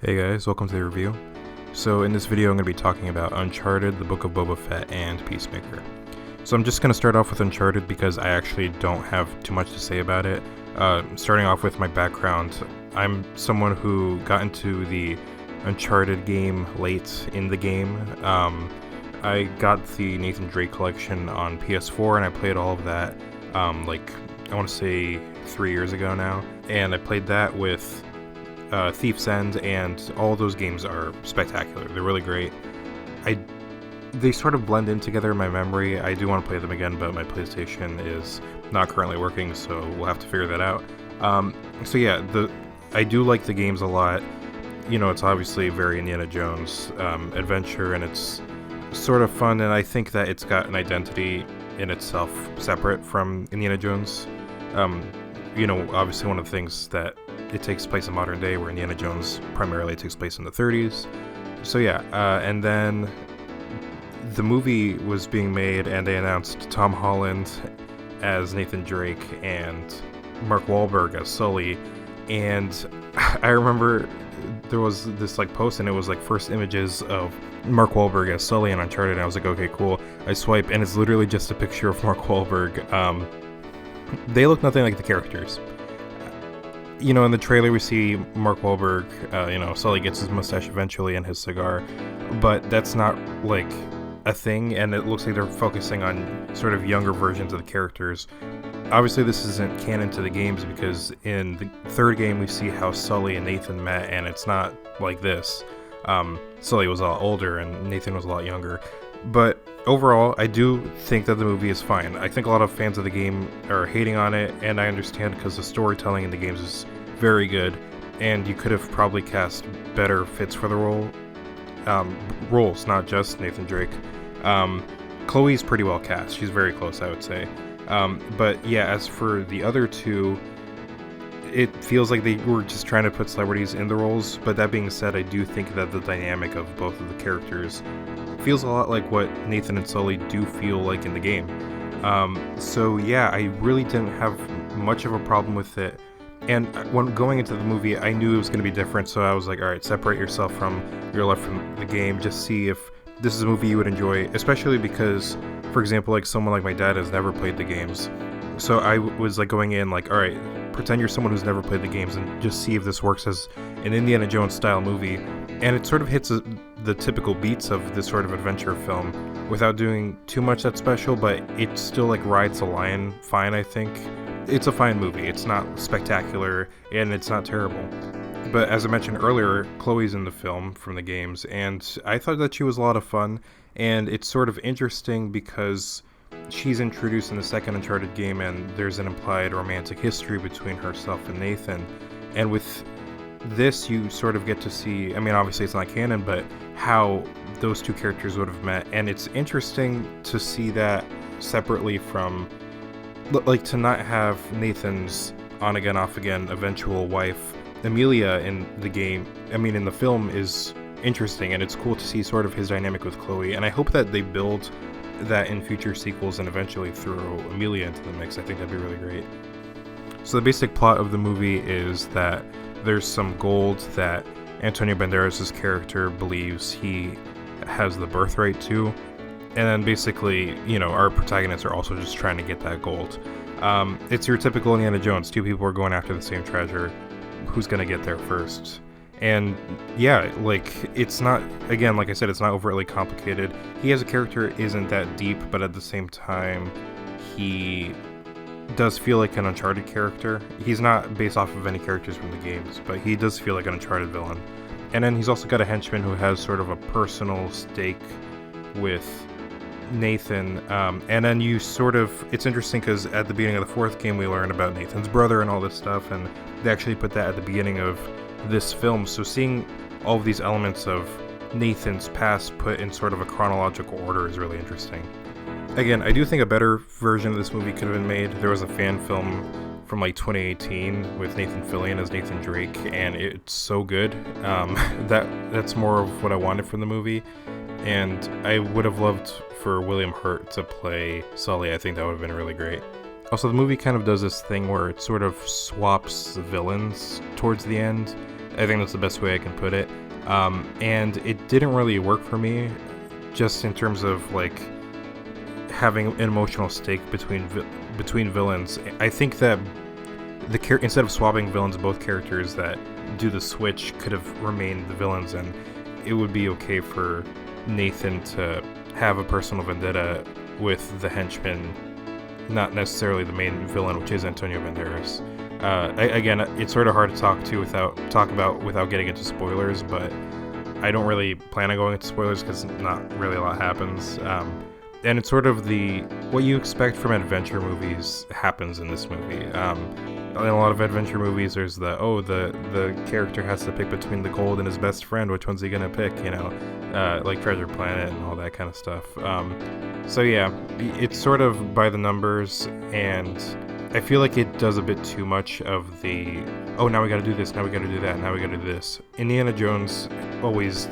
Hey guys, welcome to the review. So in this video I'm going to be talking about Uncharted, the Book of Boba Fett, and Peacemaker. So I'm just going to start off with Uncharted because I actually don't have too much to say about it. Starting off with my background, I'm someone who got into the Uncharted game late in the game. I got the Nathan Drake collection on PS4 and I played all of that I want to say 3 years ago now. And I played that with Thief's End, and all those games are spectacular. They're really great. They sort of blend in together in my memory. I do want to play them again, but my PlayStation is not currently working, so we'll have to figure that out. I do like the games a lot. You know, it's obviously very Indiana Jones adventure, and it's sort of fun, and I think that it's got an identity in itself separate from Indiana Jones. Obviously one of the things that it takes place in modern day, where Indiana Jones primarily takes place in the 30s. And then the movie was being made, and they announced Tom Holland as Nathan Drake and Mark Wahlberg as Sully. And I remember there was this post, and it was first images of Mark Wahlberg as Sully in Uncharted, and I was like, okay, cool. I swipe, and it's literally just a picture of Mark Wahlberg. They look nothing like the characters. In the trailer we see Mark Wahlberg, Sully gets his mustache eventually and his cigar, but that's not a thing, and it looks like they're focusing on sort of younger versions of the characters. Obviously this isn't canon to the games, because in the third game we see how Sully and Nathan met, and it's not like this. Sully was a lot older and Nathan was a lot younger. But overall, I do think that the movie is fine. I think a lot of fans of the game are hating on it, and I understand, because the storytelling in the games is very good, and you could have probably cast better fits for the roles, not just Nathan Drake. Chloe's pretty well cast. She's very close, I would say. But yeah, as for the other two, it feels like they were just trying to put celebrities in the roles. But that being said, I do think that the dynamic of both of the characters feels a lot like what Nathan and Sully do feel like in the game. I really didn't have much of a problem with it. And when going into the movie, I knew it was going to be different, so I was like, alright, separate yourself from your love from the game, just see if this is a movie you would enjoy, especially because, for example, someone like my dad has never played the games. So I was going in alright, pretend you're someone who's never played the games and just see if this works as an Indiana Jones style movie. And it sort of hits the typical beats of this sort of adventure film without doing too much that's special, but it still rides the line fine, I think. It's a fine movie. It's not spectacular, and it's not terrible. But as I mentioned earlier, Chloe's in the film from the games, and I thought that she was a lot of fun, and it's sort of interesting because she's introduced in the second Uncharted game, and there's an implied romantic history between herself and Nathan. And with this, you sort of get to see, obviously it's not canon, but how those two characters would have met. And it's interesting to see that separately from, to not have Nathan's on-again, off-again eventual wife, Amelia, in the game, in the film, is interesting, and it's cool to see sort of his dynamic with Chloe. And I hope that they build that in future sequels and eventually throw Amelia into the mix. I think that'd be really great. So the basic plot of the movie is that there's some gold that Antonio Banderas' character believes he has the birthright to, and then basically, our protagonists are also just trying to get that gold. It's your typical Indiana Jones. Two people are going after the same treasure. Who's gonna get there first? And yeah, it's not, again, like I said, it's not overtly complicated. He as a character isn't that deep, but at the same time, he does feel like an Uncharted character. He's not based off of any characters from the games, but he does feel like an Uncharted villain. And then he's also got a henchman who has sort of a personal stake with Nathan. And then it's interesting because at the beginning of the fourth game, we learn about Nathan's brother and all this stuff, and they actually put that at the beginning of this film. So seeing all of these elements of Nathan's past put in sort of a chronological order is really interesting. Again, I do think a better version of this movie could have been made. There was a fan film from 2018 with Nathan Fillion as Nathan Drake, and it's so good. That's more of what I wanted from the movie, and I would have loved for William Hurt to play Sully. I think that would have been really great. Also, the movie kind of does this thing where it sort of swaps the villains towards the end, I think that's the best way I can put it. And it didn't really work for me, just in terms of like having an emotional stake between villains. I think that instead of swapping villains, both characters that do the switch could have remained the villains, and it would be okay for Nathan to have a personal vendetta with the henchman, not necessarily the main villain, which is Antonio Banderas. Again, it's sort of hard to talk about without getting into spoilers, but I don't really plan on going into spoilers because not really a lot happens. And it's sort of what you expect from adventure movies happens in this movie. In a lot of adventure movies, there's the character has to pick between the gold and his best friend. Which one's he gonna pick? Like Treasure Planet and all that kind of stuff. So yeah, it's sort of by the numbers, and I feel like it does a bit too much of the, now we gotta do this, now we gotta do that, now we gotta do this. Indiana Jones always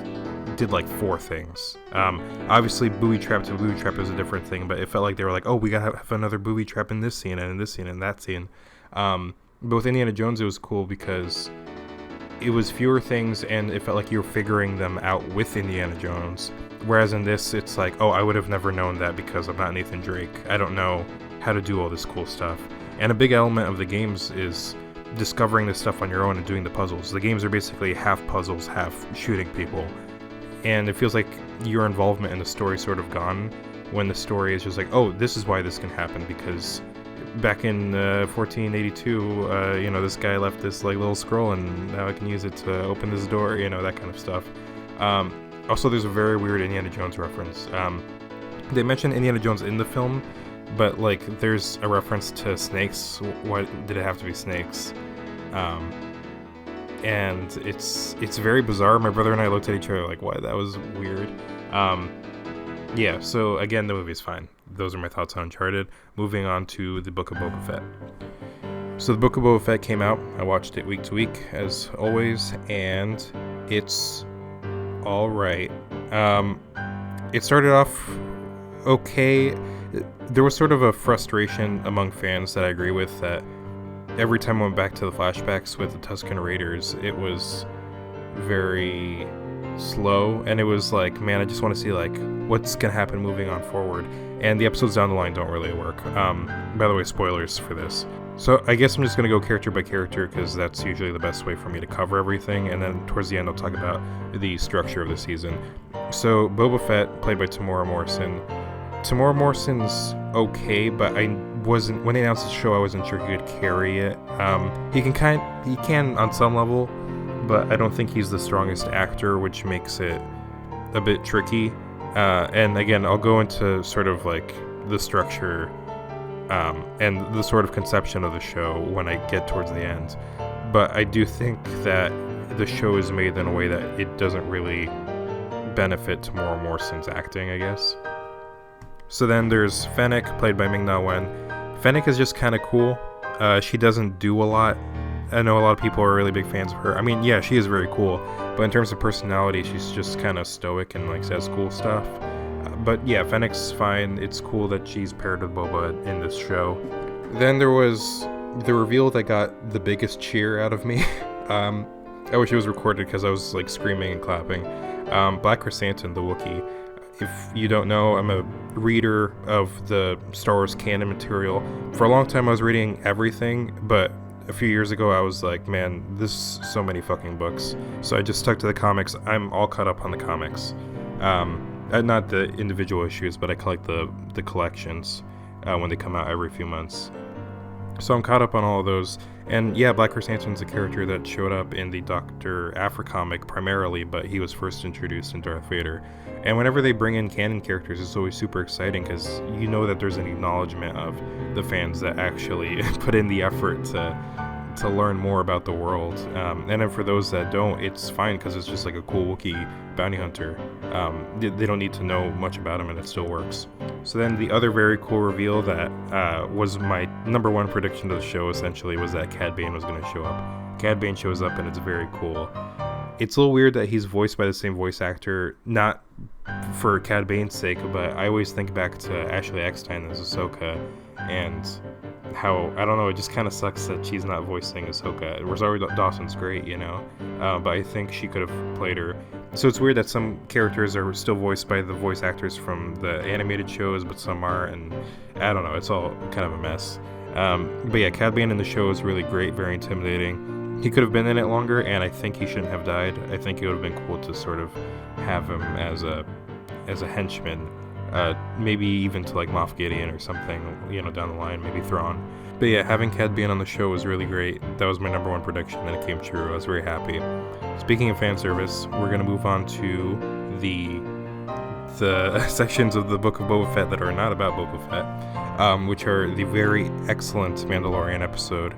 did like 4 things. Obviously booby trap to booby trap is a different thing, but it felt like they were like, we gotta have another booby trap in this scene and in this scene and that scene. But with Indiana Jones, it was cool because it was fewer things and it felt like you were figuring them out with Indiana Jones. Whereas in this, it's like, I would have never known that because I'm not Nathan Drake. I don't know how to do all this cool stuff. And a big element of the games is discovering this stuff on your own and doing the puzzles. The games are basically half puzzles, half shooting people. And it feels like your involvement in the story is sort of gone when the story is just like, this is why this can happen, because back in 1482, this guy left this like little scroll and now I can use it to open this door, that kind of stuff. Also, there's a very weird Indiana Jones reference. They mention Indiana Jones in the film, but like there's a reference to snakes. Why did it have to be snakes? And it's very bizarre. My brother and I looked at each other like, what? That was weird. Yeah, so again, the movie's fine. Those are my thoughts on Uncharted. Moving on to the Book of Boba Fett. So the Book of Boba Fett came out. I watched it week to week, as always, and it's all right. It started off okay. There was sort of a frustration among fans that I agree with, that every time I went back to the flashbacks with the Tusken Raiders, it was very slow, and it was like, man, I just want to see like what's gonna happen moving on forward. And the episodes down the line don't really work. By the way, spoilers for this. So I guess I'm just gonna go character by character because that's usually the best way for me to cover everything, and then towards the end I'll talk about the structure of the season. So Boba Fett, played by Tamora Morrison. Tamora Morrison's okay, but when they announced the show, I wasn't sure he could carry it. He can on some level, but I don't think he's the strongest actor, which makes it a bit tricky. And again, I'll go into sort of like the structure and the sort of conception of the show when I get towards the end. But I do think that the show is made in a way that it doesn't really benefit Tamora Morrison's acting, I guess. So then there's Fennec, played by Ming-Na Wen. Fennec is just kind of cool. She doesn't do a lot. I know a lot of people are really big fans of her. I mean, yeah, she is very cool, but in terms of personality, she's just kind of stoic and like says cool stuff. But yeah, Fennec's fine. It's cool that she's paired with Boba in this show. Then there was the reveal that got the biggest cheer out of me. I wish it was recorded because I was like screaming and clapping. Black Chrysanthemum, the Wookiee. If you don't know, I'm a reader of the Star Wars canon material. For a long time, I was reading everything, but a few years ago, I was like, man, this is so many fucking books. So I just stuck to the comics. I'm all caught up on the comics. Not the individual issues, but I collect the collections when they come out every few months. So I'm caught up on all of those. And yeah, Black Chrysanthemum's a character that showed up in the Dr. Aphra comic primarily, but he was first introduced in Darth Vader. And whenever they bring in canon characters, it's always super exciting because you know that there's an acknowledgement of the fans that actually put in the effort to learn more about the world. And then for those that don't, it's fine because it's just like a cool Wookiee bounty hunter. They don't need to know much about him and it still works. So then the other very cool reveal that was my number one prediction of the show essentially was that Cad Bane was going to show up. Cad Bane shows up and it's very cool. It's a little weird that he's voiced by the same voice actor, not for Cad Bane's sake, but I always think back to Ashley Eckstein as Ahsoka, and how, I don't know, it just kind of sucks that she's not voicing Ahsoka. Rosario Dawson's great, but I think she could have played her. So it's weird that some characters are still voiced by the voice actors from the animated shows, but some are, and I don't know, it's all kind of a mess. But yeah, Cad Bane in the show is really great, very intimidating. He could have been in it longer, and I think he shouldn't have died. I think it would have been cool to sort of have him as a henchman, maybe even to like Moff Gideon or something, down the line, maybe Thrawn. But yeah, having Cad Bane on the show was really great. That was my number one prediction, and it came true. I was very happy. Speaking of fan service, we're gonna move on to the sections of the Book of Boba Fett that are not about Boba Fett, which are the very excellent Mandalorian episode.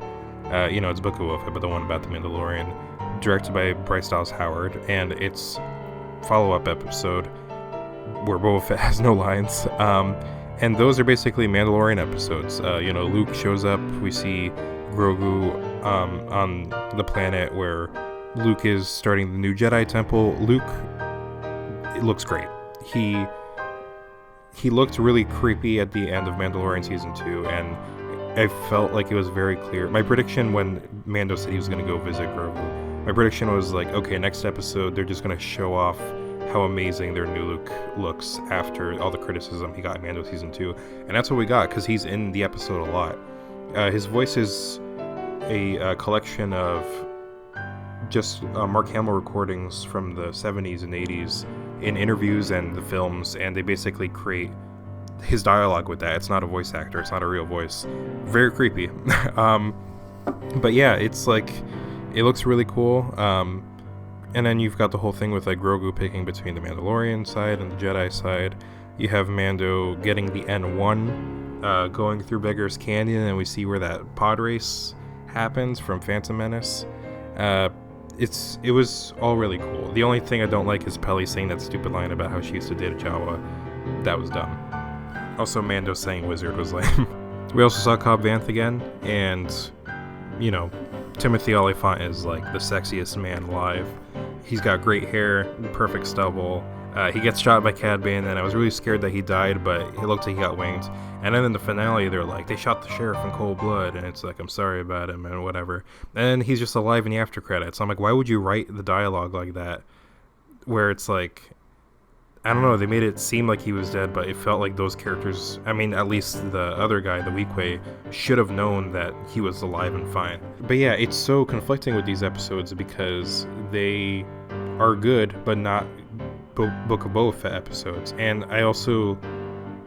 It's Book of Boba Fett, but the one about the Mandalorian, directed by Bryce Dallas Howard, and its follow-up episode where Boba Fett has no lines. And those are basically Mandalorian episodes. Luke shows up, we see Grogu on the planet where Luke is starting the new Jedi Temple. Luke, it looks great. He looked really creepy at the end of Mandalorian Season 2, and I felt like it was very clear. My prediction when Mando said he was going to go visit Grogu, my prediction was like, okay, next episode they're just going to show off how amazing their new Luke looks after all the criticism he got in Mando Season 2. And that's what we got, because he's in the episode a lot. His voice is a collection of just Mark Hamill recordings from the 70s and 80s in interviews and the films, and they basically create his dialogue with that. It's not a voice actor, it's not a real voice. Very creepy. But yeah, it's like, it looks really cool. And then you've got the whole thing with like Grogu picking between the Mandalorian side and the Jedi side. You have Mando getting the N1, going through Beggar's Canyon, and we see where that pod race happens from Phantom Menace. It was all really cool. The only thing I don't like is Peli saying that stupid line about how she used to date a Jawa. That was dumb. Also, Mando saying wizard was lame. We also saw Cobb Vanth again, and Timothy Olyphant is like the sexiest man alive. He's got great hair, perfect stubble. He gets shot by Cad Bane, and I was really scared that he died, but it looked like he got winged. And then in the finale, they're like, they shot the sheriff in cold blood, and it's like, I'm sorry about him, and whatever. And he's just alive in the after credits. I'm like, why would you write the dialogue like that? Where it's like, I don't know, they made it seem like he was dead, but it felt like those characters, I mean, at least the other guy, the Weequay, should have known that he was alive and fine. But yeah, it's so conflicting with these episodes because they are good, but not Book of Boba Fett episodes. And I also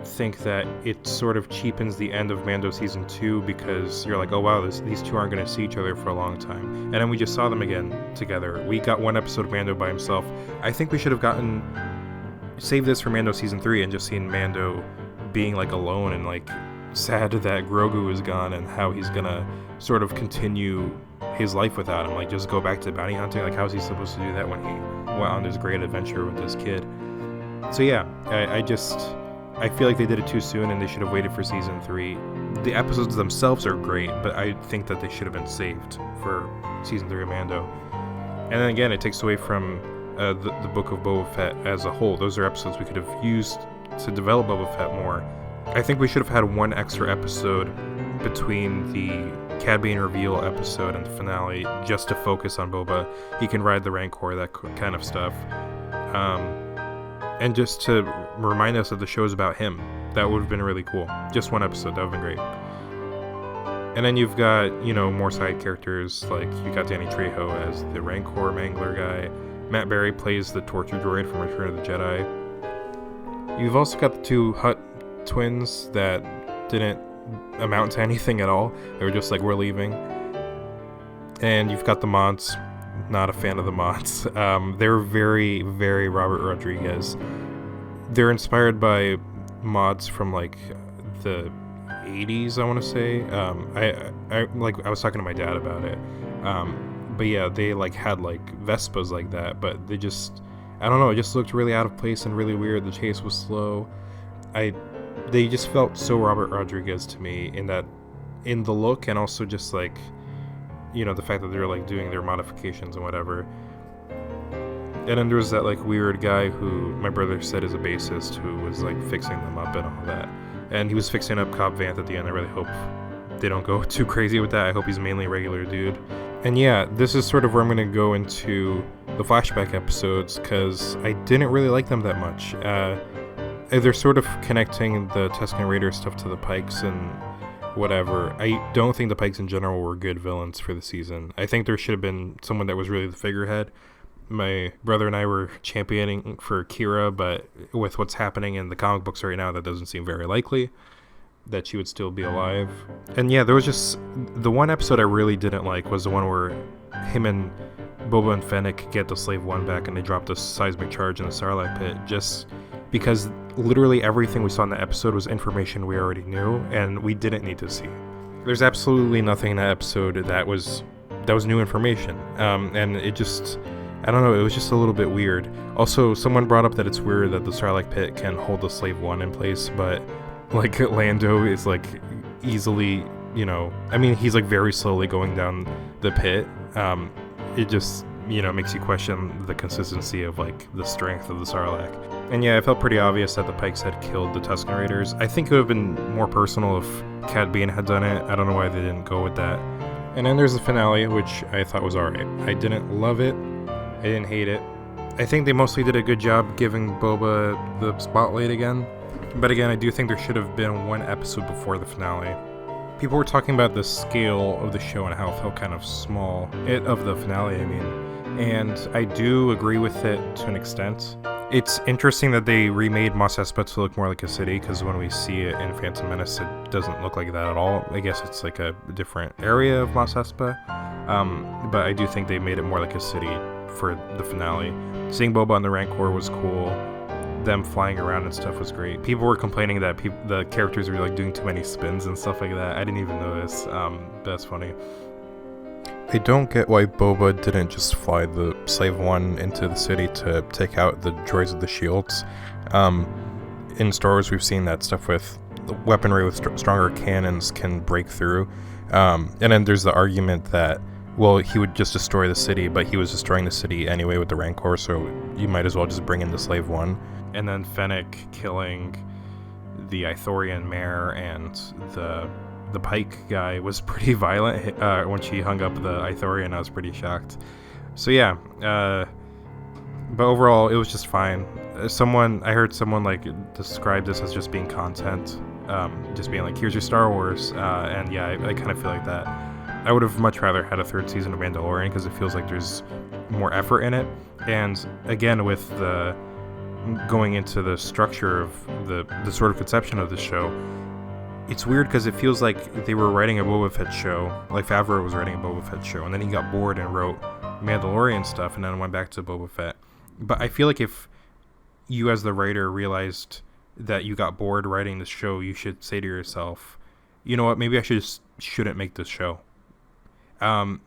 think that it sort of cheapens the end of Mando Season 2 because you're like, oh wow, these two aren't going to see each other for a long time. And then we just saw them again together. We got one episode of Mando by himself. I think we should have saved this for Mando Season 3 and just seen Mando being like alone and like sad that Grogu is gone and how he's gonna sort of continue his life without him, like just go back to bounty hunting. Like, how's he supposed to do that when he went on this great adventure with this kid? So yeah, I feel like they did it too soon and they should have waited for Season 3. The episodes themselves are great, but I think that they should have been saved for Season 3 of Mando. And then again, it takes away from the Book of Boba Fett as a whole. Those are episodes we could have used to develop Boba Fett more. I think we should have had one extra episode between the Cad Bane reveal episode and the finale just to focus on Boba. He can ride the Rancor, that kind of stuff. And just to remind us that the show's about him. That would have been really cool. Just one episode, that would have been great. And then you've got, more side characters, like you got Danny Trejo as the Rancor Mangler guy. Matt Berry plays the torture droid from Return of the Jedi. You've also got the two Hutt twins that didn't amount to anything at all. They were just like, we're leaving. And you've got the mods. Not a fan of the mods. They're very, very Robert Rodriguez. They're inspired by mods from like the 80s, I want to say. I was talking to my dad about it. But yeah, they like had like Vespas like that, but they just, I don't know, it just looked really out of place and really weird. The chase was slow. They just felt so Robert Rodriguez to me in the look, and also just like, the fact that they were like doing their modifications and whatever. And then there was that like weird guy who my brother said is a bassist who was like fixing them up and all that. And he was fixing up Cobb Vanth at the end. I really hope they don't go too crazy with that. I hope he's mainly a regular dude. And yeah, this is sort of where I'm going to go into the flashback episodes, because I didn't really like them that much. They're sort of connecting the Tusken Raider stuff to the Pikes and whatever. I don't think the Pikes in general were good villains for the season. I think there should have been someone that was really the figurehead. My brother and I were championing for Kira, but with what's happening in the comic books right now, that doesn't seem very likely that she would still be alive. And yeah, there was just the one episode I really didn't like was the one where him and Boba and Fennec get the Slave One back and they drop the seismic charge in the Sarlacc pit, just because literally everything we saw in the episode was information we already knew and we didn't need to see. There's absolutely nothing in that episode that was new information, and it just, I don't know, it was just a little bit weird. Also, someone brought up that it's weird that the Sarlacc pit can hold the Slave One in place, but like Lando is like easily, I mean, he's like very slowly going down the pit. It just, makes you question the consistency of like the strength of the Sarlacc. And yeah, it felt pretty obvious that the Pikes had killed the Tusken Raiders. I think it would have been more personal if Cad Bane had done it. I don't know why they didn't go with that. And then there's the finale, which I thought was alright. I didn't love it. I didn't hate it. I think they mostly did a good job giving Boba the spotlight again. But again, I do think there should have been one episode before the finale. People were talking about the scale of the show and how it felt kind of small. Of the finale, I mean. And I do agree with it to an extent. It's interesting that they remade Mos Espa to look more like a city, because when we see it in Phantom Menace, it doesn't look like that at all. I guess it's like a different area of Mos Espa. But I do think they made it more like a city for the finale. Seeing Boba on the Rancor was cool. Them flying around and stuff was great. People were complaining that the characters were like doing too many spins and stuff like that. I didn't even notice. That's funny. I don't get why Boba didn't just fly the Slave One into the city to take out the droids of the shields. In Star Wars, we've seen that stuff with weaponry with stronger cannons can break through. And then there's the argument that, well, he would just destroy the city, but he was destroying the city anyway with the Rancor, so you might as well just bring in the Slave One. And then Fennec killing the Ithorian mayor and the Pike guy was pretty violent. When she hung up the Ithorian, I was pretty shocked. So yeah, but overall, it was just fine. I heard someone like describe this as just being content, just being like, here's your Star Wars, and yeah, I kind of feel like that. I would have much rather had a third season of Mandalorian, because it feels like there's more effort in it. And again, with the going into the structure of the sort of conception of the show, it's weird because it feels like they were writing a Boba Fett show, like Favreau was writing a Boba Fett show, and then he got bored and wrote Mandalorian stuff, and then went back to Boba Fett. But I feel like if you as the writer realized that you got bored writing the show, you should say to yourself, you know what, maybe I shouldn't make this show. And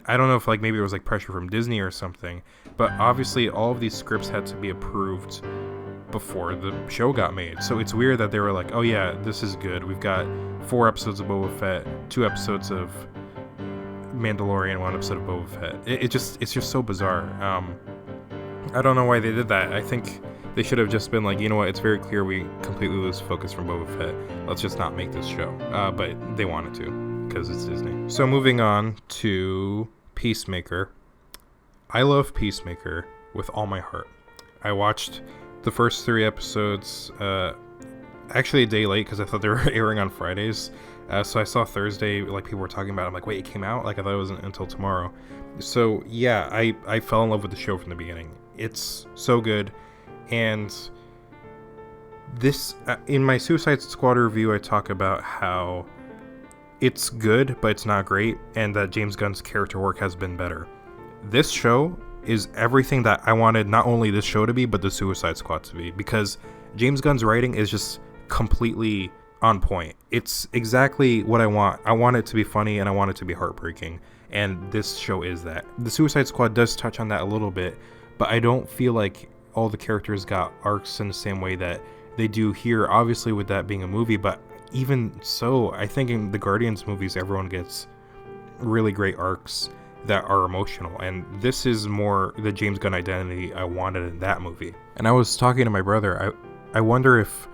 I don't know if like maybe it was like pressure from Disney or something, but obviously all of these scripts had to be approved before the show got made. So it's weird that they were like, oh yeah, this is good. We've got 4 episodes of Boba Fett, 2 episodes of Mandalorian, 1 episode of Boba Fett. It's just so bizarre. I don't know why they did that. I think they should have just been like, you know what, it's very clear we completely lose focus from Boba Fett. Let's just not make this show. But they wanted to, because it's Disney. So moving on to Peacemaker. I love Peacemaker with all my heart. I watched the first 3 episodes actually a day late because I thought they were airing on Fridays. So I saw Thursday, like people were talking about it. I'm like, wait, it came out? Like I thought it wasn't until tomorrow. So yeah, I fell in love with the show from the beginning. It's so good. And this, in my Suicide Squad review, I talk about how it's good, but it's not great, and that James Gunn's character work has been better. This show is everything that I wanted not only this show to be, but the Suicide Squad to be, because James Gunn's writing is just completely on point. It's exactly what I want. I want it to be funny, and I want it to be heartbreaking, and this show is that. The Suicide Squad does touch on that a little bit, but I don't feel like all the characters got arcs in the same way that they do here, obviously with that being a movie, but even so, I think in the Guardians movies, everyone gets really great arcs that are emotional, and this is more the James Gunn identity I wanted in that movie. And I was talking to my brother, I wonder if,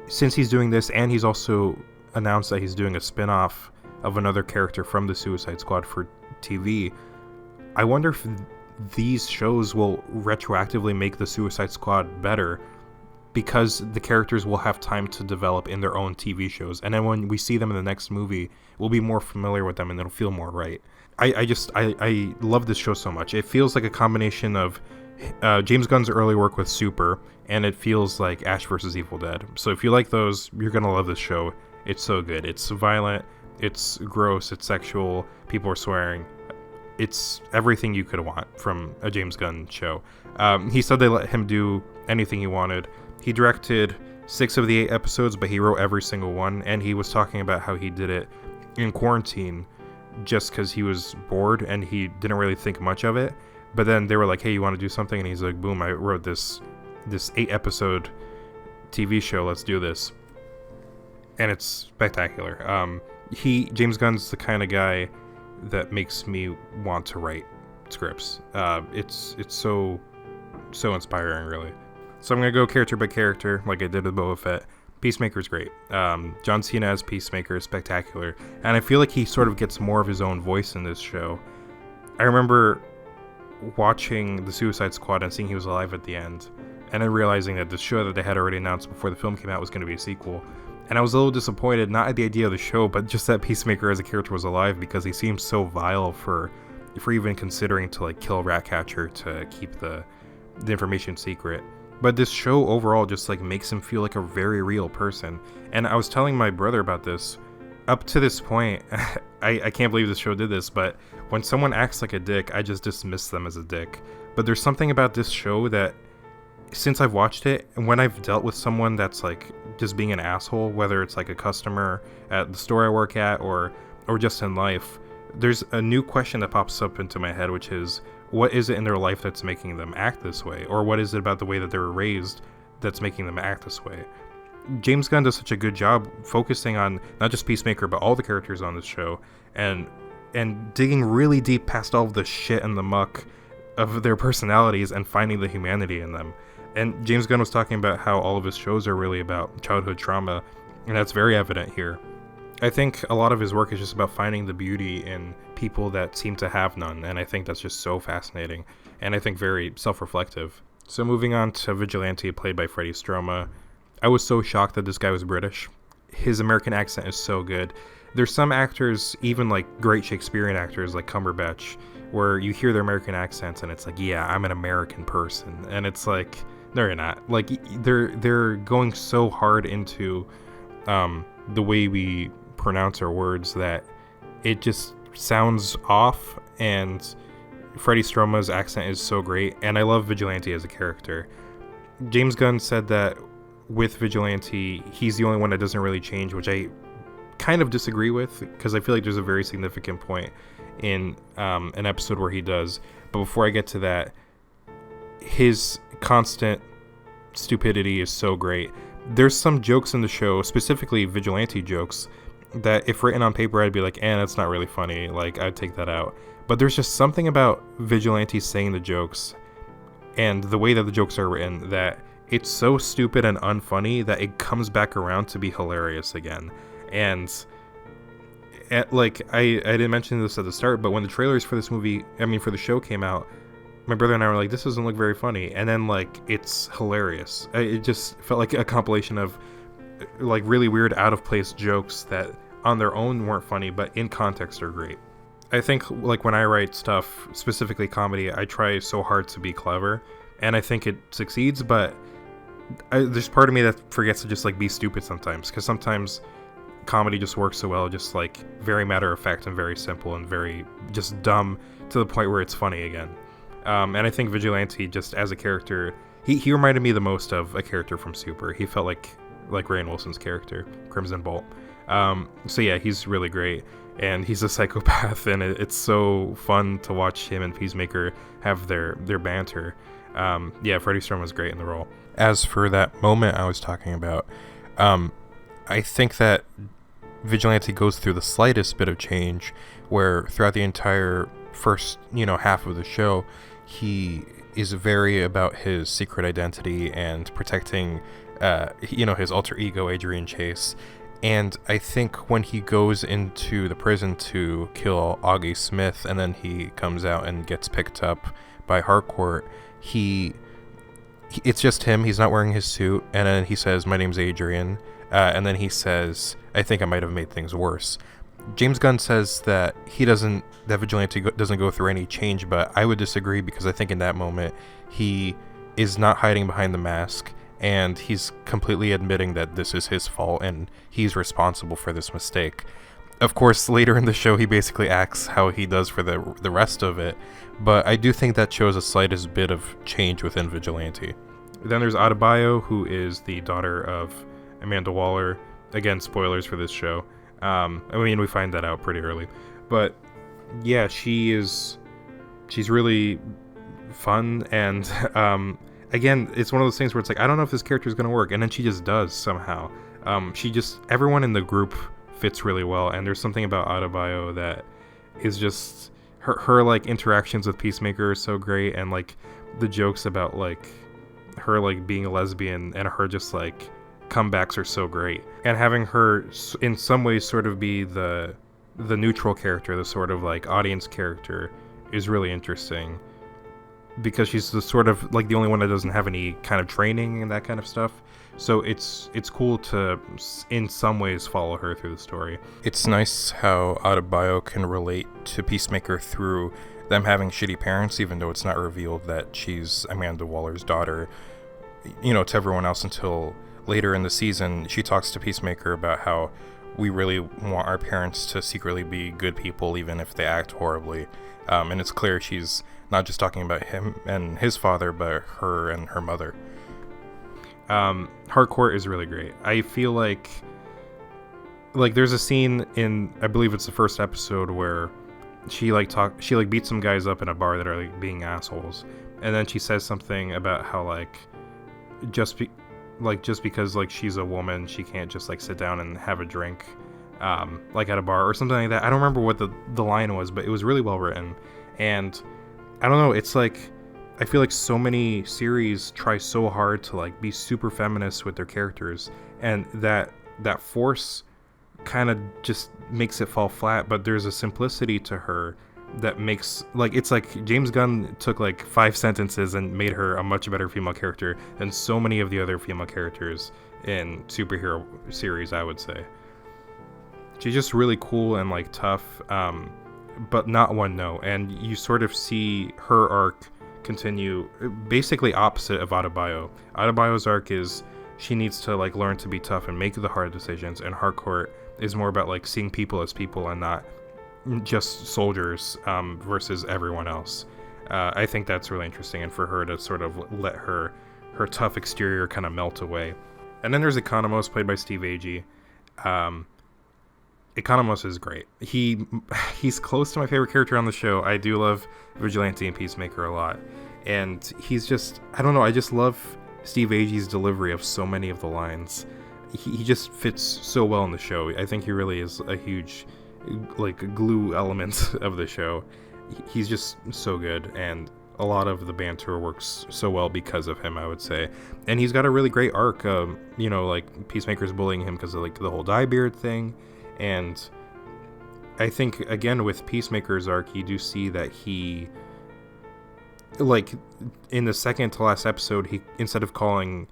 since he's doing this and he's also announced that he's doing a spin-off of another character from the Suicide Squad for TV. I wonder if these shows will retroactively make the Suicide Squad better, because the characters will have time to develop in their own TV shows, and then when we see them in the next movie, we'll be more familiar with them and it'll feel more right. I love this show so much. It feels like a combination of James Gunn's early work with Super, and it feels like Ash vs. Evil Dead. So if you like those, you're gonna love this show. It's so good. It's violent, it's gross, it's sexual, people are swearing. It's everything you could want from a James Gunn show. He said they let him do anything he wanted. He directed 6 of the 8 episodes, but he wrote every single one, and he was talking about how he did it in quarantine just because he was bored and he didn't really think much of it. But then they were like, hey, you want to do something? And he's like, boom, I wrote this 8-episode TV show, let's do this. And it's spectacular. James Gunn's the kind of guy that makes me want to write scripts. It's so inspiring, really. So I'm going to go character by character, like I did with Boba Fett. Peacemaker's great. John Cena as Peacemaker is spectacular. And I feel like he sort of gets more of his own voice in this show. I remember watching the Suicide Squad and seeing he was alive at the end, and then realizing that the show that they had already announced before the film came out was going to be a sequel. And I was a little disappointed, not at the idea of the show, but just that Peacemaker as a character was alive, because he seems so vile for even considering to like kill Ratcatcher to keep the information secret. But this show overall just like makes him feel like a very real person. And I was telling my brother about this. Up to this point, I can't believe this show did this, but when someone acts like a dick, I just dismiss them as a dick. But there's something about this show that, since I've watched it, and when I've dealt with someone that's like just being an asshole, whether it's like a customer at the store I work at or just in life, there's a new question that pops up into my head, which is, what is it in their life that's making them act this way? Or what is it about the way that they were raised that's making them act this way? James Gunn does such a good job focusing on not just Peacemaker, but all the characters on this show, and digging really deep past all of the shit and the muck of their personalities and finding the humanity in them. And James Gunn was talking about how all of his shows are really about childhood trauma, and that's very evident here. I think a lot of his work is just about finding the beauty in people that seem to have none, and I think that's just so fascinating, and I think very self-reflective. So moving on to Vigilante, played by Freddie Stroma. I was so shocked that this guy was British. His American accent is so good. There's some actors, even like great Shakespearean actors like Cumberbatch, where you hear their American accents and it's like, yeah, I'm an American person, and it's like, no, you're not. Like, they're going so hard into the way we pronounce our words that it just sounds off, and Freddie Stroma's accent is so great, and I love Vigilante as a character. James Gunn said that with Vigilante, he's the only one that doesn't really change, which I kind of disagree with, because I feel like there's a very significant point in an episode where he does. But before I get to that, his constant stupidity is so great. There's some jokes in the show, specifically Vigilante jokes, that if written on paper I'd be like, that's not really funny, like I'd take that out. But there's just something about Vigilante saying the jokes and the way that the jokes are written that it's so stupid and unfunny that it comes back around to be hilarious again. And like I didn't mention this at the start, but when the trailers for this movie, for the show came out, my brother and I were like, this doesn't look very funny, and then like it's hilarious. It just felt like a compilation of like really weird, out of place jokes that on their own weren't funny, but in context are great. I think like when I write stuff, specifically comedy, I try so hard to be clever, and I think it succeeds, but there's part of me that forgets to just like be stupid sometimes, because sometimes comedy just works so well, just like very matter of fact and very simple and very just dumb to the point where it's funny again. And I think Vigilante, just as a character, he reminded me the most of a character from Super. He felt like Rainn Wilson's character, Crimson Bolt. So yeah, he's really great, and he's a psychopath, and it's so fun to watch him and Peacemaker have their banter. Yeah, Freddie Stroma was great in the role. As for that moment I was talking about, I think that Vigilante goes through the slightest bit of change, where throughout the entire first, half of the show, he is very about his secret identity and protecting, his alter ego, Adrian Chase. And I think when he goes into the prison to kill Augie Smith, and then he comes out and gets picked up by Harcourt, it's just him. He's not wearing his suit, and then he says, "My name's Adrian," and then he says, "I think I might have made things worse." James Gunn says that that Vigilante doesn't go through any change, but I would disagree, because I think in that moment he is not hiding behind the mask, and he's completely admitting that this is his fault and he's responsible for this mistake. Of course, later in the show, he basically acts how he does for the rest of it, but I do think that shows a slightest bit of change within Vigilante. Then there's Adebayo, who is the daughter of Amanda Waller. Again, spoilers for this show. I mean, we find that out pretty early. But yeah, she's really fun, and again, it's one of those things where it's like, I don't know if this character is going to work, and then she just does somehow. Everyone in the group fits really well, and there's something about Adebayo that is just her like interactions with Peacemaker are so great, and like the jokes about like her like being a lesbian and her just like comebacks are so great, and having her in some ways sort of be the neutral character, the sort of like audience character, is really interesting, because she's the sort of like the only one that doesn't have any kind of training and that kind of stuff. So it's cool to in some ways follow her through the story. It's nice how Adebayo can relate to Peacemaker through them having shitty parents, even though it's not revealed that she's Amanda Waller's daughter, to everyone else until later in the season. She talks to Peacemaker about how we really want our parents to secretly be good people, even if they act horribly. And it's clear she's not just talking about him and his father, but her and her mother. Harcourt is really great. I feel like there's a scene in, I believe it's the first episode, where she beats some guys up in a bar that are like being assholes, and then she says something about how like just because like she's a woman, she can't just like sit down and have a drink like at a bar or something like that. I don't remember what the line was, but it was really well written. And I don't know, it's like I feel like so many series try so hard to like be super feminist with their characters, and that force kind of just makes it fall flat. But there's a simplicity to her that makes, like, it's like James Gunn took like 5 sentences and made her a much better female character than so many of the other female characters in superhero series, I would say. She's just really cool and like tough, but not one note, and you sort of see her arc continue basically opposite of Adebayo. Adebayo's arc is she needs to like learn to be tough and make the hard decisions, and Harcourt is more about like seeing people as people and not just soldiers versus everyone else. I think that's really interesting, and for her to sort of let her tough exterior kind of melt away. And then there's Economos, played by Steve Agee. Economos is great. He's close to my favorite character on the show. I do love Vigilante and Peacemaker a lot, and he's just, I don't know, I just love Steve Agee's delivery of so many of the lines. He just fits so well in the show. I think he really is a huge like glue element of the show. He's just so good, and a lot of the banter works so well because of him, I would say. And he's got a really great arc. Like Peacemaker's bullying him because of like the whole dye beard thing. And I think, again, with Peacemaker's arc, you do see that he, like, in the second to last episode, he, instead of calling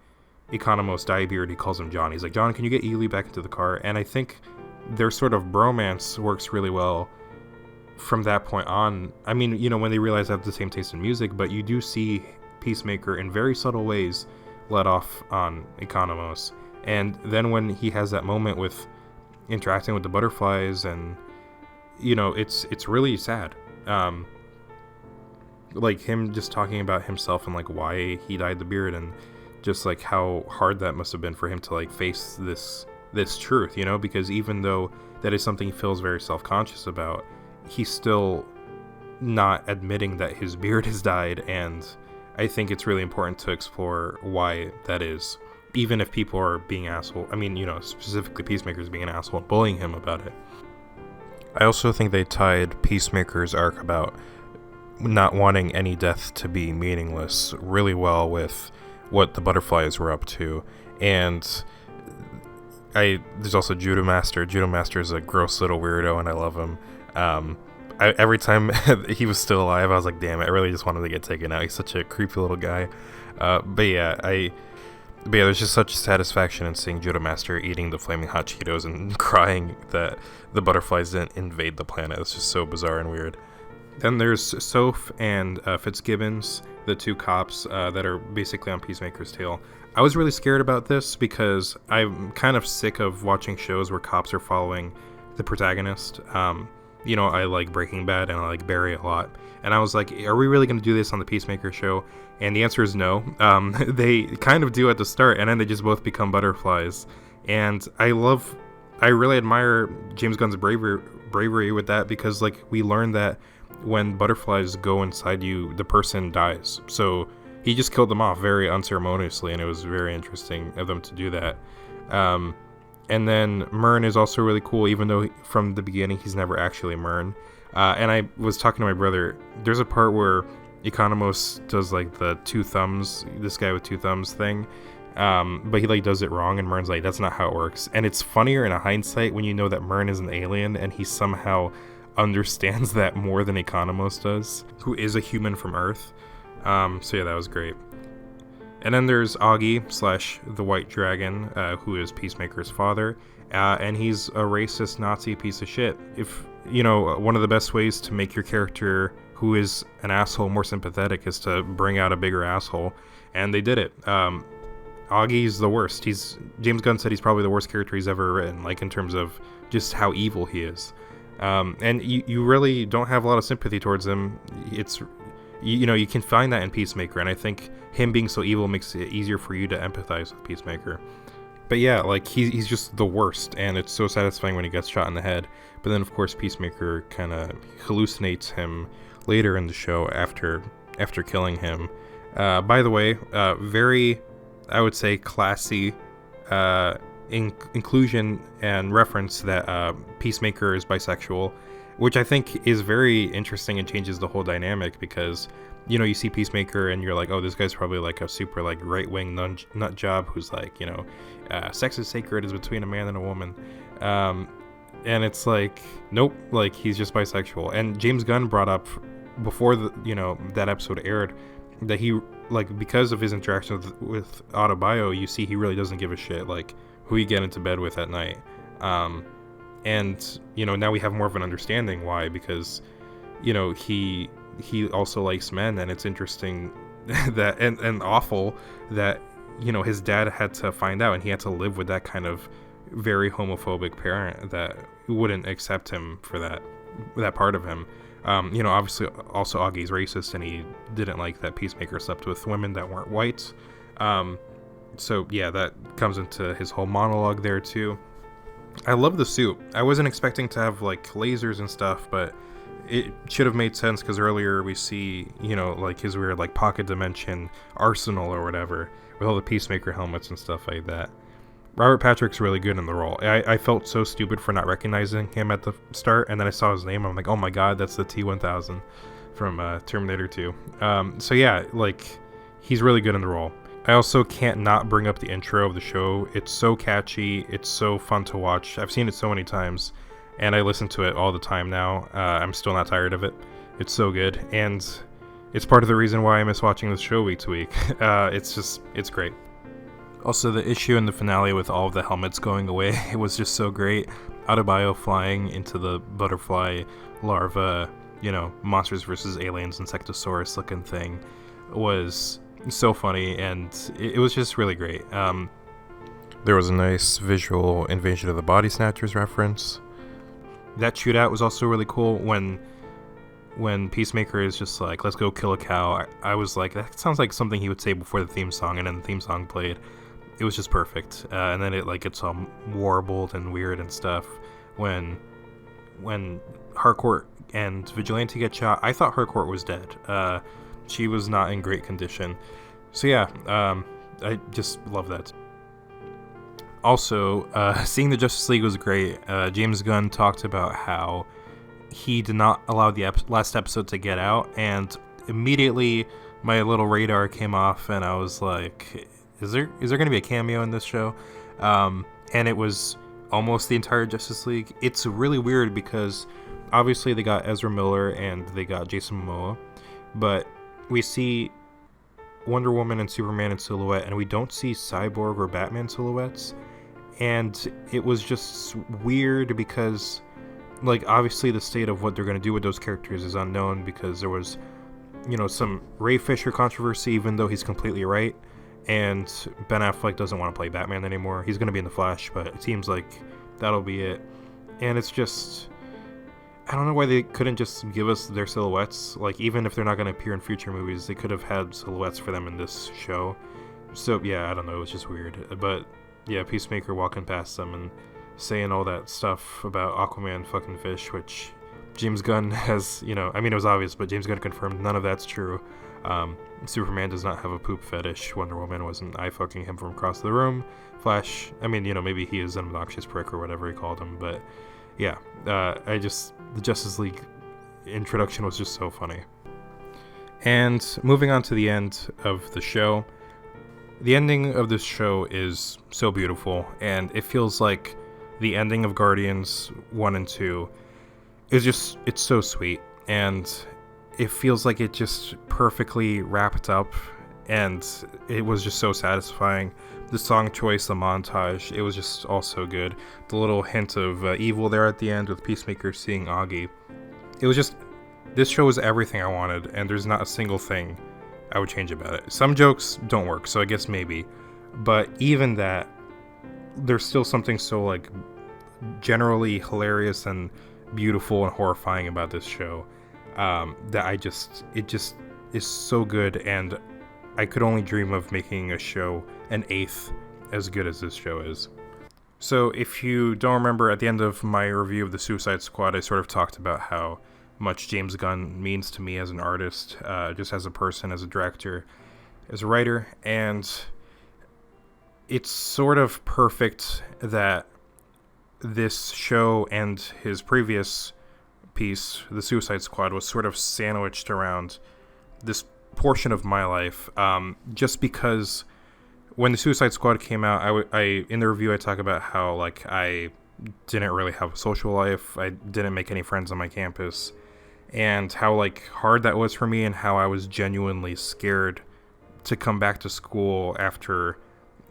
Economos Diebeard, he calls him John. He's like, John, can you get Ely back into the car? And I think their sort of bromance works really well from that point on. I mean, when they realize they have the same taste in music, but you do see Peacemaker in very subtle ways let off on Economos. And then when he has that moment with interacting with the butterflies, and it's really sad, like him just talking about himself and like why he dyed the beard, and just like how hard that must have been for him to like face this truth, because even though that is something he feels very self-conscious about, he's still not admitting that his beard is dyed. And I think it's really important to explore why that is, even if people are being asshole. I mean, specifically Peacemaker's being an asshole and bullying him about it. I also think they tied Peacemaker's arc about not wanting any death to be meaningless really well with what the butterflies were up to. And There's also Judo Master. Judo Master is a gross little weirdo, and I love him. Every time he was still alive, I was like, damn it, I really just wanted to get taken out. He's such a creepy little guy. But yeah, there's just such satisfaction in seeing Judo Master eating the flaming hot Cheetos and crying that the butterflies didn't invade the planet. It's just so bizarre and weird. Then there's Soph and Fitzgibbons, the two cops that are basically on Peacemaker's tail. I was really scared about this because I'm kind of sick of watching shows where cops are following the protagonist. I like Breaking Bad and I like Barry a lot. And I was like, are we really going to do this on the Peacemaker show? And the answer is no. They kind of do at the start, and then they just both become butterflies. And I really admire James Gunn's bravery with that, because like we learned that when butterflies go inside you, the person dies. So he just killed them off very unceremoniously, and it was very interesting of them to do that. And then Myrn is also really cool, even though from the beginning he's never actually Myrn. And I was talking to my brother. There's a part where Economos does like the two thumbs, this guy with two thumbs thing, but he like does it wrong, and Myrn's like, that's not how it works. And it's funnier in a hindsight when you know that Myrn is an alien and he somehow understands that more than Economos does, who is a human from Earth. So yeah, that was great. And then there's Augie / the White Dragon, who is Peacemaker's father, and he's a racist Nazi piece of shit. If one of the best ways to make your character who is an asshole more sympathetic is to bring out a bigger asshole, and they did it. Augie's the worst. James Gunn said he's probably the worst character he's ever written, like in terms of just how evil he is. And you really don't have a lot of sympathy towards him. It's you can find that in Peacemaker, and I think him being so evil makes it easier for you to empathize with Peacemaker. But yeah, like he's just the worst, and it's so satisfying when he gets shot in the head. But then of course Peacemaker kind of hallucinates him later in the show after killing him. By the way, very, I would say, classy inclusion and reference that Peacemaker is bisexual, which I think is very interesting and changes the whole dynamic, because you see Peacemaker and you're like, oh, this guy's probably like a super like right-wing nut job who's like, sex is sacred, is between a man and a woman, and it's like, nope, like he's just bisexual. And James Gunn brought up before that episode aired that he, like, because of his interaction with Autobio, you see he really doesn't give a shit like who you get into bed with at night. And now we have more of an understanding why, because he also likes men, and it's interesting that and awful that his dad had to find out, and he had to live with that kind of very homophobic parent that wouldn't accept him for that part of him. Obviously also Augie's racist, and he didn't like that Peacemaker slept with women that weren't white. So yeah, that comes into his whole monologue there too. I love the suit. I wasn't expecting to have like lasers and stuff, but it should have made sense, because earlier we see, like his weird like pocket dimension arsenal or whatever with all the Peacemaker helmets and stuff like that. Robert Patrick's really good in the role. I felt so stupid for not recognizing him at the start, and then I saw his name. I'm like, oh my god, that's the T-1000 from Terminator 2. So yeah, like he's really good in the role. I also can't not bring up the intro of the show. It's so catchy. It's so fun to watch. I've seen it so many times, and I listen to it all the time now. I'm still not tired of it. It's so good, and it's part of the reason why I miss watching this show week to week. It's great. Also, the issue in the finale with all of the helmets going away, it was just so great. Autobio flying into the butterfly larva, monsters versus aliens, insectosaurus looking thing, was so funny, and it was just really great. There was a nice visual Invasion of the Body Snatchers reference. That shootout was also really cool when Peacemaker is just like, let's go kill a cow. I was like, that sounds like something he would say before the theme song, and then the theme song played. It was just perfect. And then it like gets all warbled and weird and stuff. When Harcourt and Vigilante get shot, I thought Harcourt was dead. She was not in great condition. So yeah, I just love that. Also, seeing the Justice League was great. James Gunn talked about how he did not allow the last episode to get out, and immediately my little radar came off, and I was like, is there going to be a cameo in this show? and it was almost the entire Justice League. It's really weird because obviously they got Ezra Miller and they got Jason Momoa, but we see Wonder Woman and Superman in silhouette, and we don't see Cyborg or Batman silhouettes. And it was just weird because, like, obviously the state of what they're going to do with those characters is unknown, because there was, some Ray Fisher controversy, even though he's completely right. And Ben Affleck doesn't want to play Batman anymore. He's going to be in The Flash, but it seems like that'll be it. And it's just, I don't know why they couldn't just give us their silhouettes. Like, even if they're not going to appear in future movies, they could have had silhouettes for them in this show. So, yeah, I don't know. It was just weird. But, yeah, Peacemaker walking past them and saying all that stuff about Aquaman fucking fish, which James Gunn has, it was obvious, but James Gunn confirmed none of that's true. Superman does not have a poop fetish. Wonder Woman wasn't eye fucking him from across the room. Flash, maybe he is an obnoxious prick or whatever he called him, but yeah, the Justice League introduction was just so funny. And moving on to the end of the show, the ending of this show is so beautiful, and it feels like the ending of Guardians 1 and 2 it's so sweet, and it feels like it just perfectly wrapped up, and it was just so satisfying. The song choice, the montage, it was just all so good. The little hint of evil there at the end with Peacemaker seeing Augie. It was just, this show was everything I wanted, and there's not a single thing I would change about it. Some jokes don't work, so I guess maybe. But even that, there's still something so, like, generally hilarious and beautiful and horrifying about this show. That it just is so good, and I could only dream of making a show an eighth as good as this show is. So if you don't remember, at the end of my review of the Suicide Squad, I sort of talked about how much James Gunn means to me as an artist, just as a person, as a director, as a writer, and it's sort of perfect that this show and his previous piece, The Suicide Squad, was sort of sandwiched around this portion of my life, just because when The Suicide Squad came out, I in the review I talk about how, like, I didn't really have a social life, I didn't make any friends on my campus, and how, like, hard that was for me, and how I was genuinely scared to come back to school after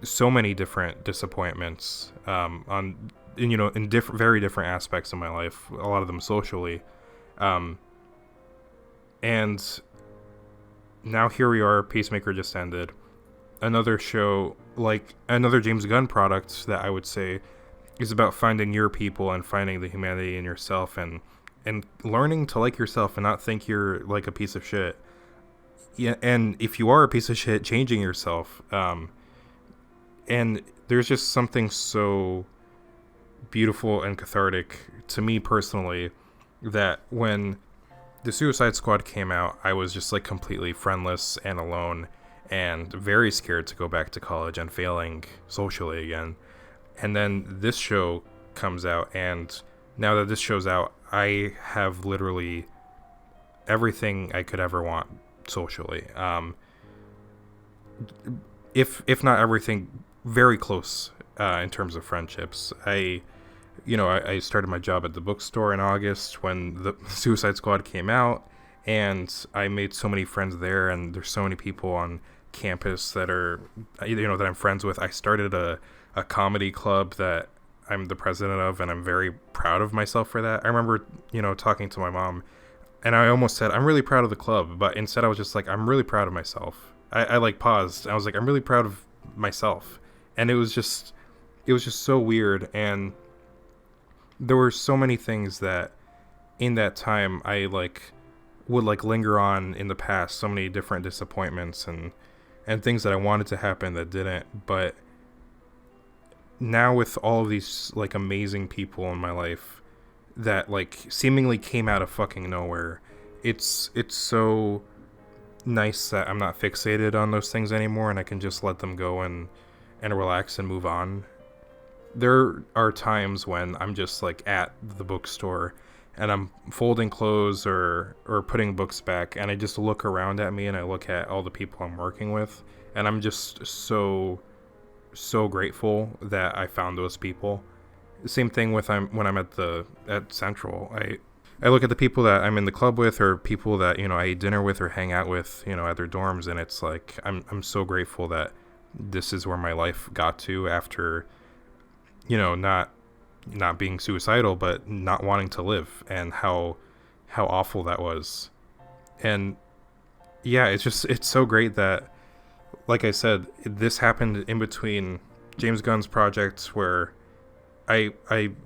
so many different disappointments, in very different aspects of my life, a lot of them socially. And now here we are, Peacemaker just ended. Another show, like another James Gunn product that I would say is about finding your people and finding the humanity in yourself, and learning to like yourself and not think you're like a piece of shit. Yeah, and if you are a piece of shit, changing yourself. And there's just something so beautiful and cathartic to me personally that when the Suicide Squad came out, I was just like completely friendless and alone and very scared to go back to college and failing socially again. And then this show comes out, and now that this show's out, I have literally everything I could ever want socially. If not everything, very close in terms of friendships. I started my job at the bookstore in August when the Suicide Squad came out, and I made so many friends there, and there's so many people on campus that are, that I'm friends with. I started a comedy club that I'm the president of, and I'm very proud of myself for that. I remember, talking to my mom, and I almost said, I'm really proud of the club, but instead I was just like, I'm really proud of myself. I like paused. I was like, I'm really proud of myself. And it was just so weird, and there were so many things that in that time I would linger on in the past, so many different disappointments and things that I wanted to happen that didn't. But now with all of these amazing people in my life that seemingly came out of fucking nowhere, it's so nice that I'm not fixated on those things anymore, and I can just let them go and relax and move on. There are times when I'm just at the bookstore and I'm folding clothes or putting books back, and I just look around at me and I look at all the people I'm working with, and I'm just so so grateful that I found those people. Same thing with when I'm at Central. I look at the people that I'm in the club with, or people that I eat dinner with or hang out with, at their dorms, and it's like I'm so grateful that this is where my life got to after, not being suicidal, but not wanting to live, and how awful that was. And yeah, it's so great that, like I said, this happened in between James Gunn's projects, where I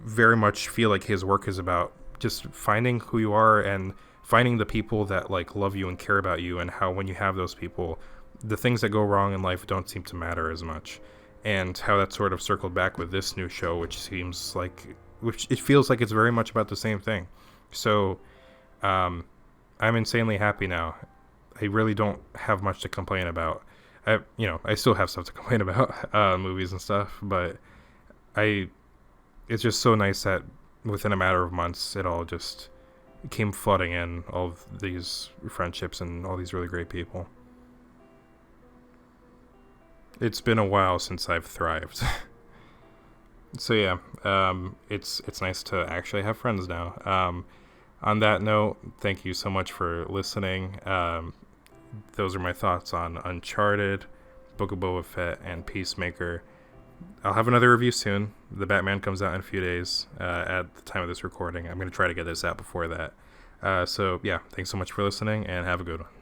very much feel like his work is about just finding who you are and finding the people that like love you and care about you, and how when you have those people, the things that go wrong in life don't seem to matter as much. And how that sort of circled back with this new show, which it feels like it's very much about the same thing. So I'm insanely happy now. I really don't have much to complain about. I still have stuff to complain about, movies and stuff, but it's just so nice that within a matter of months, it all just came flooding in, all of these friendships and all these really great people. It's been a while since I've thrived. So yeah, it's nice to actually have friends now. On that note, thank you so much for listening. Those are my thoughts on Uncharted, Book of Boba Fett, and Peacemaker. I'll have another review soon. The Batman comes out in a few days at the time of this recording. I'm going to try to get this out before that. So yeah, thanks so much for listening, and have a good one.